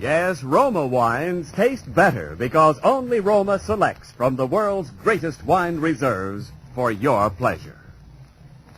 Yes, Roma wines taste better because only Roma selects from the world's greatest wine reserves for your pleasure.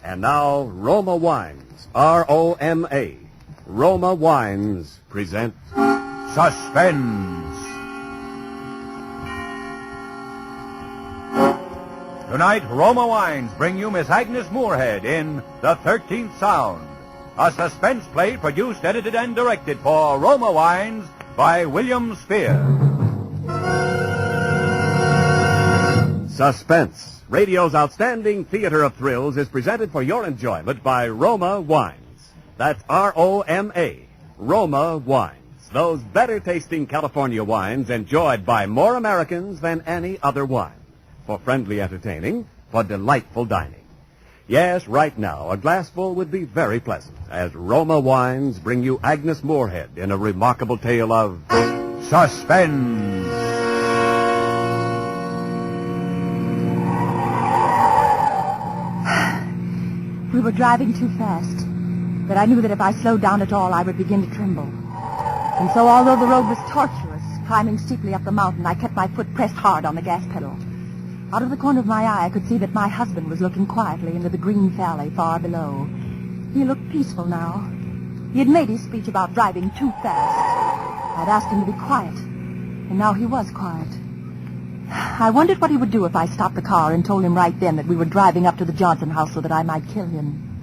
And now, Roma Wines, R-O-M-A. Roma Wines present Suspense. Tonight, Roma Wines bring you Miss Agnes Moorehead in The 13th Sound, a suspense play produced, edited, and directed for Roma Wines by William Spear. Suspense, radio's outstanding theater of thrills, is presented for your enjoyment by Roma Wines. That's R-O-M-A, Roma Wines. Those better-tasting California wines enjoyed by more Americans than any other wine. For friendly entertaining, for delightful dining. Yes, right now, a glassful would be very pleasant, as Roma Wines bring you Agnes Moorehead in a remarkable tale of Suspense. We were driving too fast, but I knew that if I slowed down at all, I would begin to tremble. And so, although the road was tortuous, climbing steeply up the mountain, I kept my foot pressed hard on the gas pedal. Out of the corner of my eye, I could see that my husband was looking quietly into the green valley far below. He looked peaceful now. He had made his speech about driving too fast. I'd asked him to be quiet, and now he was quiet. I wondered what he would do if I stopped the car and told him right then that we were driving up to the Johnson house so that I might kill him.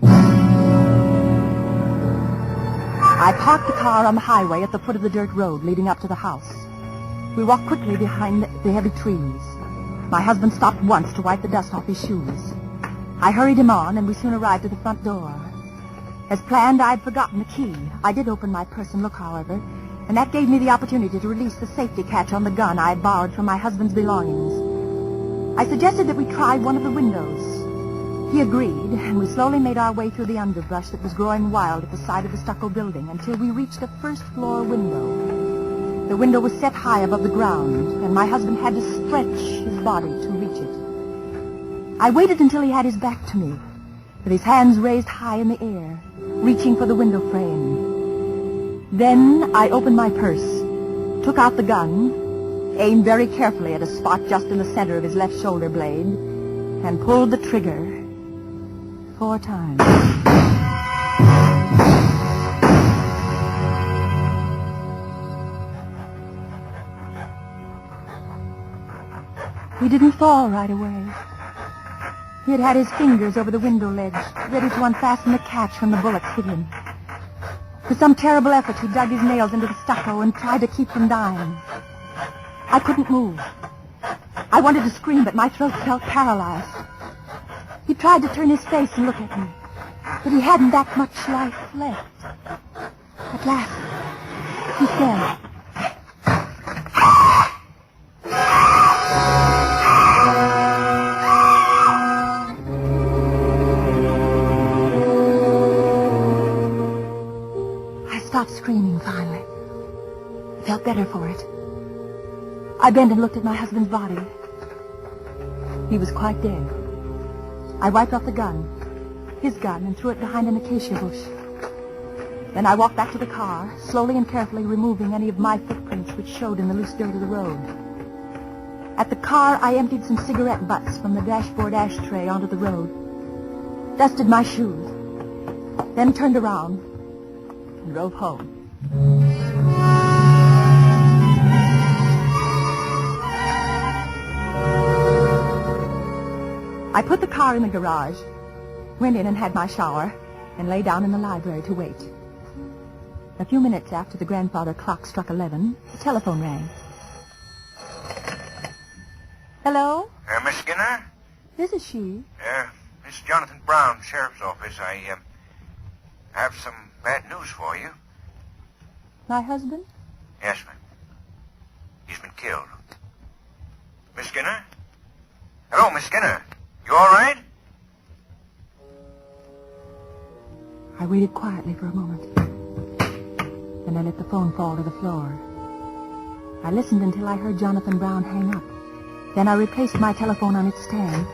I parked the car on the highway at the foot of the dirt road leading up to the house. We walked quickly behind the heavy trees. My husband stopped once to wipe the dust off his shoes. I hurried him on, and we soon arrived at the front door. As planned, I'd forgotten the key. I did open my purse and look, however, and that gave me the opportunity to release the safety catch on the gun I had borrowed from my husband's belongings. I suggested that we try one of the windows. He agreed, and we slowly made our way through the underbrush that was growing wild at the side of the stucco building until we reached the first-floor window. The window was set high above the ground, and my husband had to stretch his body to reach it. I waited until he had his back to me, with his hands raised high in the air, reaching for the window frame. Then I opened my purse, took out the gun, aimed very carefully at a spot just in the center of his left shoulder blade, and pulled the trigger 4 times. He didn't fall right away. He had his fingers over the window ledge, ready to unfasten the catch when the bullets hit him. With some terrible effort, he dug his nails into the stucco and tried to keep from dying. I couldn't move. I wanted to scream, but my throat felt paralyzed. He tried to turn his face and look at me, but he hadn't that much life left. At last, he said, screaming finally. I felt better for it. I bent and looked at my husband's body. He was quite dead. I wiped off the gun, his gun, and threw it behind an acacia bush. Then I walked back to the car, slowly and carefully removing any of my footprints which showed in the loose dirt of the road. At the car, I emptied some cigarette butts from the dashboard ashtray onto the road, dusted my shoes, then turned around and drove home. I put the car in the garage, went in and had my shower, and lay down in the library to wait. A few minutes after the grandfather clock struck 11, the telephone rang. Hello? Miss Skinner? This is she. This is Jonathan Brown, Sheriff's Office. I have some bad news for you. My husband? Yes, ma'am. He's been killed. Miss Skinner? Hello, Miss Skinner. You all right? I waited quietly for a moment. Then I let the phone fall to the floor. I listened until I heard Jonathan Brown hang up. Then I replaced my telephone on its stand,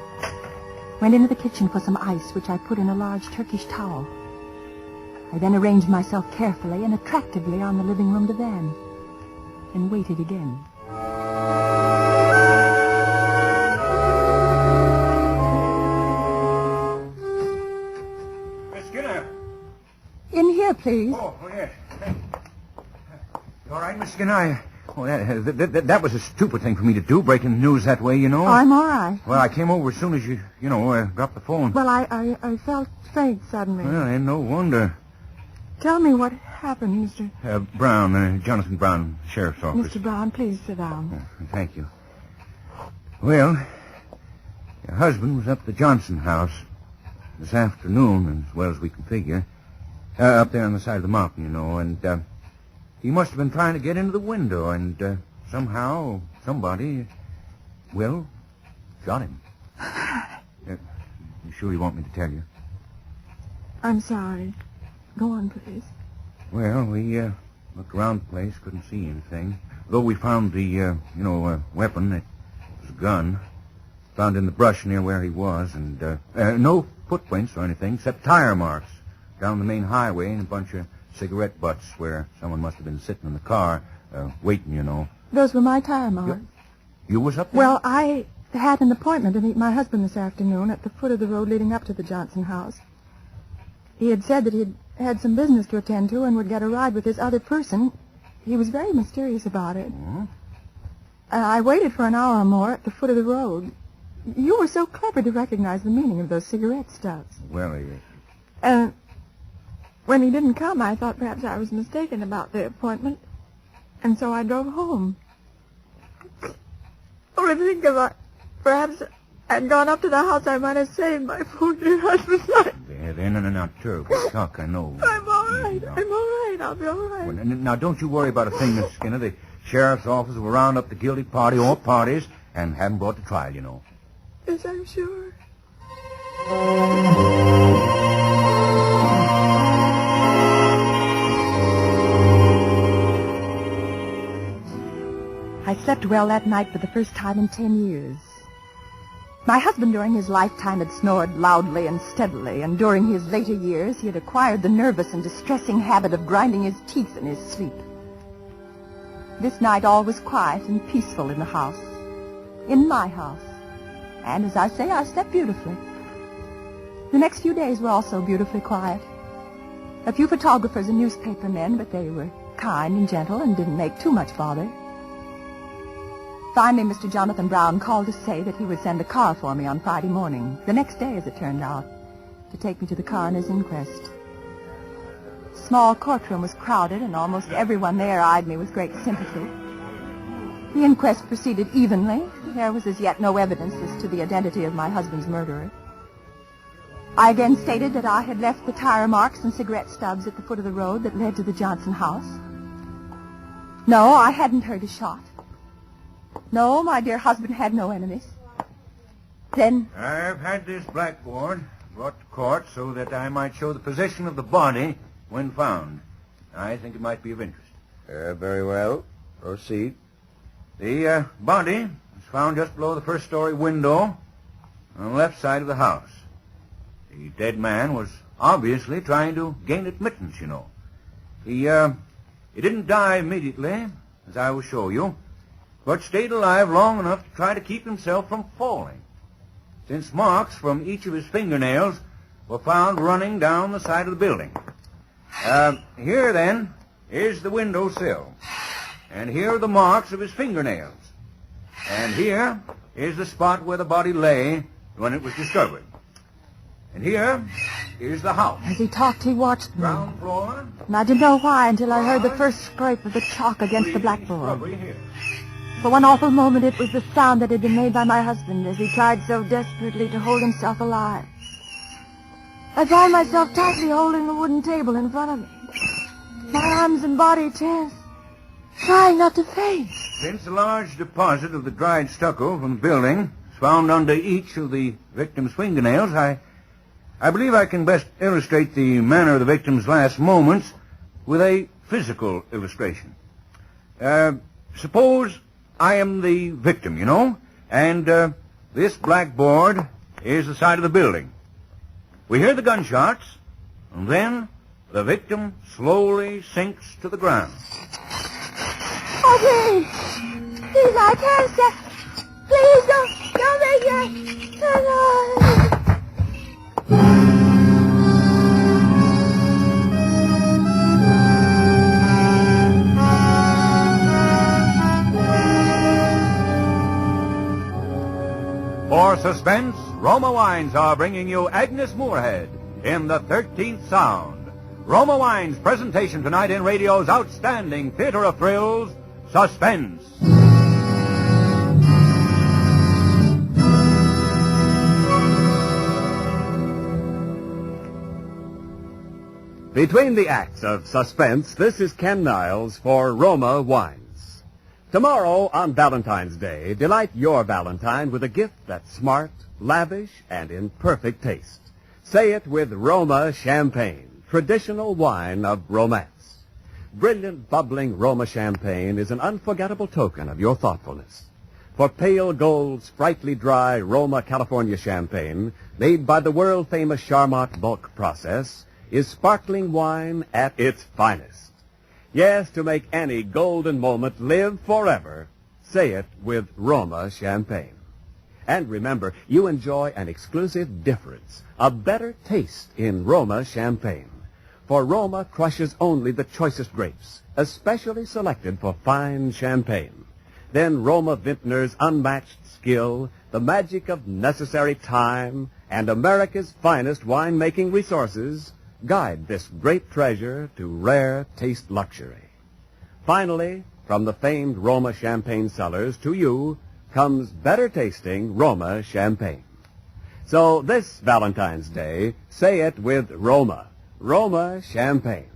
went into the kitchen for some ice, which I put in a large Turkish towel. I then arranged myself carefully and attractively on the living room divan. and waited again. Miss Skinner. In here, please. Oh, yes. You all right, Miss Skinner? That was a stupid thing for me to do, breaking the news that way, you know. I'm all right. Well, I came over as soon as you dropped the phone. Well, I felt faint suddenly. Well, ain't no wonder. Tell me what happened, Mr. Brown, Jonathan Brown, Sheriff's Office. Mr. Brown, please sit down. Oh, thank you. Well, your husband was up at the Johnson house this afternoon, as well as we can figure. Up there on the side of the mountain, you know, and he must have been trying to get into the window, and somehow, somebody, well, shot him. You sure you want me to tell you? I'm sorry. Go on, please. Well, we looked around the place, couldn't see anything. Though we found the, weapon, it was a gun, found in the brush near where he was, and no footprints or anything, except tire marks down the main highway and a bunch of cigarette butts where someone must have been sitting in the car, waiting, you know. Those were my tire marks. You was up there? Well, I had an appointment to meet my husband this afternoon at the foot of the road leading up to the Johnson house. He had said that he'd had some business to attend to and would get a ride with this other person. He was very mysterious about it. Oh? I waited for an hour or more at the foot of the road. You were so clever to recognize the meaning of those cigarette stubs. Well, And when he didn't come, I thought perhaps I was mistaken about the appointment, and so I drove home. Or to think about, perhaps I'd gone up to the house, I might have saved my poor dear husband's life. they're not terrible talk, I know. I'm all right. I'm all right. I'll be all right. Well, now, don't you worry about a thing, Miss Skinner. The sheriff's office will round up the guilty party or parties and have them brought to trial, you know. Yes, I'm sure. I slept well that night for the first time in 10 years. My husband during his lifetime had snored loudly and steadily, and during his later years he had acquired the nervous and distressing habit of grinding his teeth in his sleep. This night all was quiet and peaceful in the house, in my house, and as I say, I slept beautifully. The next few days were also beautifully quiet. A few photographers and newspaper men, but they were kind and gentle and didn't make too much bother. Finally, Mr. Jonathan Brown called to say that he would send a car for me on Friday morning, the next day, as it turned out, to take me to the coroner's inquest. The small courtroom was crowded, and almost everyone there eyed me with great sympathy. The inquest proceeded evenly. There was as yet no evidence as to the identity of my husband's murderer. I again stated that I had left the tire marks and cigarette stubs at the foot of the road that led to the Johnson house. No, I hadn't heard a shot. No, my dear husband had no enemies. Then... I've had this blackboard brought to court so that I might show the position of the body when found. I think it might be of interest. Very well. Proceed. The body was found just below the first-story window on the left side of the house. The dead man was obviously trying to gain admittance, you know. He didn't die immediately, as I will show you, but stayed alive long enough to try to keep himself from falling, since marks from each of his fingernails were found running down the side of the building. Here, then, is the window sill, and here are the marks of his fingernails, and here is the spot where the body lay when it was discovered. And here is the house. As he talked, he watched me. Ground floor. And I didn't know why until I heard the first scrape of the chalk against the blackboard. For one awful moment, it was the sound that had been made by my husband as he tried so desperately to hold himself alive. I found myself tightly holding the wooden table in front of me, my arms and body tense, trying not to faint. Since a large deposit of the dried stucco from the building was found under each of the victim's fingernails, I believe I can best illustrate the manner of the victim's last moments with a physical illustration. Suppose I am the victim, you know, and this blackboard is the side of the building. We hear the gunshots, and then the victim slowly sinks to the ground. I Daddy! Please, I can't stay. Please, don't make that. For Suspense, Roma Wines are bringing you Agnes Moorehead in the 13th Sound. Roma Wines' presentation tonight in radio's outstanding theater of thrills, Suspense. Between the acts of Suspense, this is Ken Niles for Roma Wines. Tomorrow, on Valentine's Day, delight your Valentine with a gift that's smart, lavish, and in perfect taste. Say it with Roma Champagne, traditional wine of romance. Brilliant, bubbling Roma Champagne is an unforgettable token of your thoughtfulness. For pale gold, sprightly dry Roma California Champagne, made by the world-famous Charmant bulk process, is sparkling wine at its finest. Yes, to make any golden moment live forever, say it with Roma Champagne. And remember, you enjoy an exclusive difference, a better taste in Roma Champagne. For Roma crushes only the choicest grapes, especially selected for fine champagne. Then Roma vintners' unmatched skill, the magic of necessary time, and America's finest wine-making resources guide this great treasure to rare taste luxury. Finally, from the famed Roma Champagne cellars to you comes better tasting Roma Champagne. So this Valentine's Day, say it with Roma. Roma Champagne,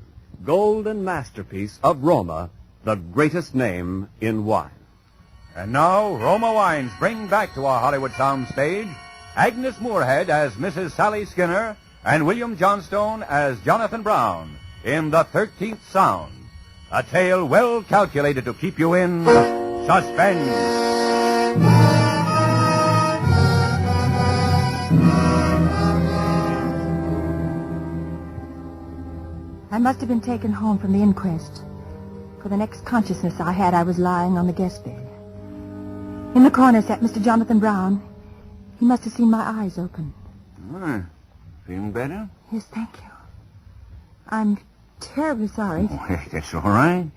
golden masterpiece of Roma, the greatest name in wine. And now, Roma Wines bring back to our Hollywood soundstage Agnes Moorehead as Mrs. Sally Skinner and William Johnstone as Jonathan Brown in the 13th Sound. A tale well calculated to keep you in suspense. I must have been taken home from the inquest. For the next consciousness I had, I was lying on the guest bed. In the corner sat Mr. Jonathan Brown. He must have seen my eyes open. Feeling better? Yes, thank you. I'm terribly sorry. Oh, that's all right.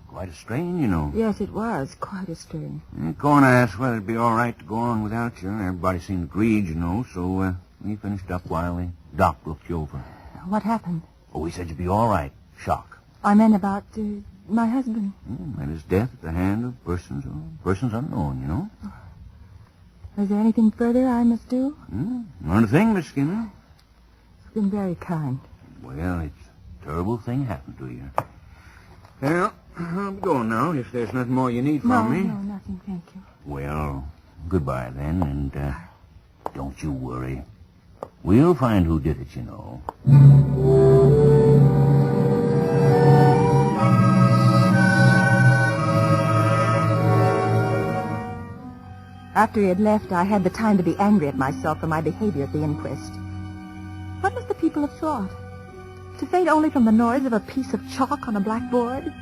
Quite a strain, you know. Yes, it was quite a strain. The coroner asked whether it'd be all right to go on without you. Everybody seemed agreed, you know, so we finished up while the doc looked you over. What happened? Oh, he said you'd be all right. Shock. I meant about my husband. And his death at the hand of persons unknown, you know. Is there anything further I must do? Not a thing, Miss Skinner. It's been very kind. Well, it's a terrible thing happened to you. Well, I'm going now, if there's nothing more you need from me. No, nothing, thank you. Well, goodbye then, and don't you worry. We'll find who did it, you know. After he had left, I had the time to be angry at myself for my behavior at the inquest. What must the people have thought? To faint only from the noise of a piece of chalk on a blackboard?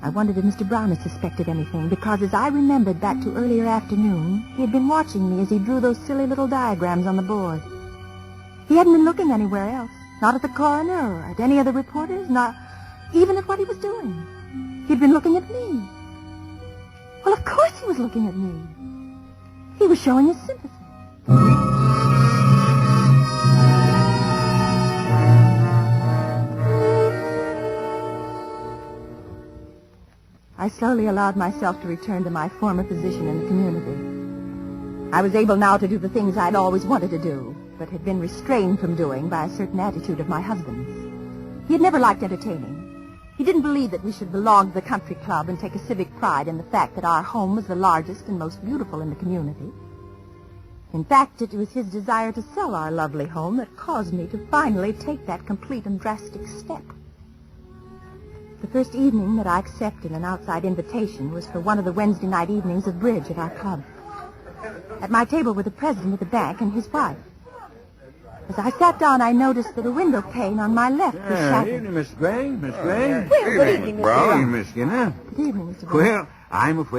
I wondered if Mr. Brown had suspected anything, because as I remembered back to earlier afternoon, he had been watching me as he drew those silly little diagrams on the board. He hadn't been looking anywhere else, not at the coroner or at any of the reporters, not even at what he was doing. He'd been looking at me. Well, of course he was looking at me. He was showing his sympathy. I slowly allowed myself to return to my former position in the community. I was able now to do the things I'd always wanted to do, but had been restrained from doing by a certain attitude of my husband's. He had never liked entertaining. He didn't believe that we should belong to the country club and take a civic pride in the fact that our home was the largest and most beautiful in the community. In fact, it was his desire to sell our lovely home that caused me to finally take that complete and drastic step. The first evening that I accepted an outside invitation was for one of the Wednesday night evenings of bridge at our club. At my table were the president of the bank and his wife. As I sat down, I noticed that a window pane on my left was shattered. Evening, Miss Gray. Miss Gray. Well, good evening, Mr. Well, Miss Skinner. Good evening, Mr. Brown. Well, I'm afraid